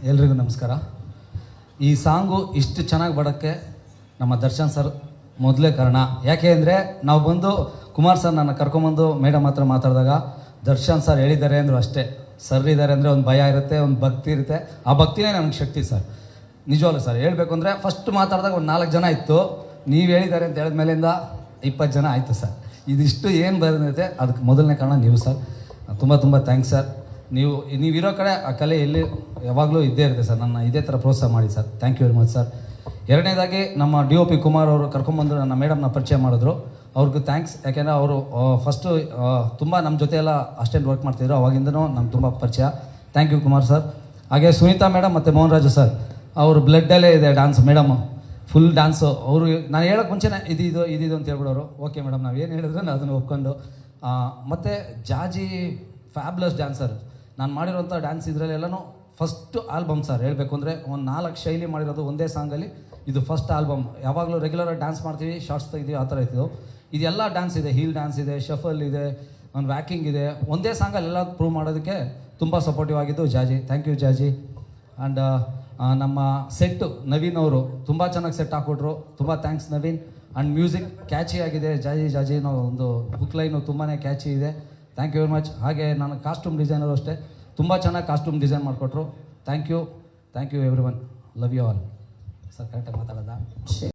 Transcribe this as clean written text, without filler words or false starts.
ಎಲ್ರಿಗೂ ನಮಸ್ಕಾರ. ಈ ಸಾಂಗು ಇಷ್ಟು ಚೆನ್ನಾಗಿ ಬರೋಕ್ಕೆ ನಮ್ಮ ದರ್ಶನ್ ಸರ್ ಮೊದಲೇ ಕಾರಣ. ಯಾಕೆ ಅಂದರೆ ನಾವು ಬಂದು ಕುಮಾರ್ ಸರ್ ನನ್ನ ಕರ್ಕೊಂಬಂದು ಮೇಡಮ್ ಹತ್ರ ಮಾತಾಡಿದಾಗ ದರ್ಶನ್ ಸರ್ ಹೇಳಿದ್ದಾರೆ ಅಂದರು ಅಷ್ಟೇ. ಸರ್ ಇದ್ದಾರೆ ಅಂದರೆ ಒಂದು ಭಯ ಇರುತ್ತೆ, ಒಂದು ಭಕ್ತಿ ಇರುತ್ತೆ. ಆ ಭಕ್ತಿನೇ ನನಗೆ ಶಕ್ತಿ ಸರ್. ನಿಜವಾಗ್ಲೂ ಸರ್ ಹೇಳಬೇಕು ಅಂದರೆ ಫಸ್ಟ್ ಮಾತಾಡಿದಾಗ ಒಂದು 4 ಜನ ಇತ್ತು. ನೀವು ಹೇಳಿದ್ದಾರೆ ಅಂತ ಹೇಳಿದ ಮೇಲಿಂದ 20 ಜನ ಆಯಿತು ಸರ್. ಇದಿಷ್ಟು ಏನು ಬಂದೈತೆ ಅದಕ್ಕೆ ಮೊದಲನೇ ಕಾರಣ ನೀವು ಸರ್. ತುಂಬ ತುಂಬ ಥ್ಯಾಂಕ್ಸ್ ಸರ್. ನೀವಿರೋ ಕಡೆ ಆ ಕಲೆ ಎಲ್ಲಿ ಯಾವಾಗಲೂ ಇದ್ದೇ ಇರುತ್ತೆ ಸರ್. ನನ್ನ ಇದೇ ಥರ ಪ್ರೋತ್ಸಾಹ ಮಾಡಿ sir. Thank you very much sir. ಎರಡನೇದಾಗಿ ನಮ್ಮ DOP ಕುಮಾರ್ ಅವರು ಕರ್ಕೊಂಬಂದು ನನ್ನ ಮೇಡಮ್ನ ಪರಿಚಯ ಮಾಡಿದ್ರು. ಅವ್ರಿಗೂ ಥ್ಯಾಂಕ್ಸ್. ಯಾಕೆಂದರೆ ಅವರು ಫಸ್ಟು ತುಂಬ ನಮ್ಮ ಜೊತೆ ಎಲ್ಲ ಅಷ್ಟೇನು ವರ್ಕ್ ಮಾಡ್ತಿದ್ರು. ಅವಾಗಿಂದನೂ ನಮ್ಗೆ ತುಂಬ ಪರಿಚಯ. Thank you Kumar sir. ಹಾಗೆ ಸುನೀತಾ ಮೇಡಮ್ ಮತ್ತು ಮೋಹನ್ ರಾಜು ಸರ್, ಅವರು ಬ್ಲಡ್ಡಲ್ಲೇ ಇದೆ ಡ್ಯಾನ್ಸ್. Madam full dance. ಅವರು ನಾನು ಹೇಳೋಕ್ಕೆ ಮುಂಚೆನೇ ಇದಿದು ಅಂತ ಹೇಳ್ಬಿಡೋರು. ಓಕೆ ಮೇಡಮ್ ನಾವು ಏನು ಹೇಳಿದ್ರೆ ಅದನ್ನು ಒಪ್ಕೊಂಡು. ಮತ್ತು ಜಾಜಿ ಫ್ಯಾಬ್ಲಸ್ ಡ್ಯಾನ್ಸರ್. ನಾನು ಮಾಡಿರೋಂಥ ಡ್ಯಾನ್ಸ್ ಇದರಲ್ಲೆಲ್ಲನೂ ಫಸ್ಟ್ ಆಲ್ಬಮ್ ಸರ್. ಹೇಳಬೇಕು ಅಂದರೆ ಒಂದು 4 ಶೈಲಿ ಮಾಡಿರೋದು ಒಂದೇ ಸಾಂಗಲ್ಲಿ. ಇದು ಫಸ್ಟ್ ಆಲ್ಬಮ್. ಯಾವಾಗಲೂ ರೆಗ್ಯುಲರಾಗಿ ಡ್ಯಾನ್ಸ್ ಮಾಡ್ತೀವಿ, ಶಾರ್ಟ್ಸ್ ತೆಗಿತೀವಿ, ಆ ಥರ ಇತ್ತು. ಇದೆಲ್ಲ ಡ್ಯಾನ್ಸ್ ಇದೆ. ಹೀಲ್ ಡ್ಯಾನ್ಸ್ ಇದೆ, ಶಫಲ್ ಇದೆ, ಒಂದು ವ್ಯಾಕಿಂಗ್ ಇದೆ. ಒಂದೇ ಸಾಂಗಲ್ಲಿ ಎಲ್ಲ ಪ್ರೂವ್ ಮಾಡೋದಕ್ಕೆ ತುಂಬ ಸಪೋರ್ಟಿವ್ ಆಗಿದ್ದು Jaji. Thank you Jaji. And ನಮ್ಮ ಸೆಟ್ಟು ನವೀನ್ ಅವರು ತುಂಬ ಚೆನ್ನಾಗಿ ಸೆಟ್ ಹಾಕ್ಕೊಟ್ರು. ತುಂಬ thanks Naveen. And music catchy ಆಗಿದೆ. ಜಾಜಿನೋ ಒಂದು ಬುಕ್ ಲೈನು ತುಂಬಾ ಕ್ಯಾಚಿ ಇದೆ. Thank you very much. ಹಾಗೆ ನಾನು ಕಾಸ್ಟ್ಯೂಮ್ ಡಿಸೈನರು ಅಷ್ಟೇ ತುಂಬ ಚೆನ್ನಾಗಿ ಕಾಸ್ಟ್ಯೂಮ್ ಡಿಸೈನ್ ಮಾಡಿಕೊಟ್ರು. Thank you everyone. Love you all. Sir ಕರೆಕ್ಟಾಗಿ ಮಾತಾಡೋದಾ?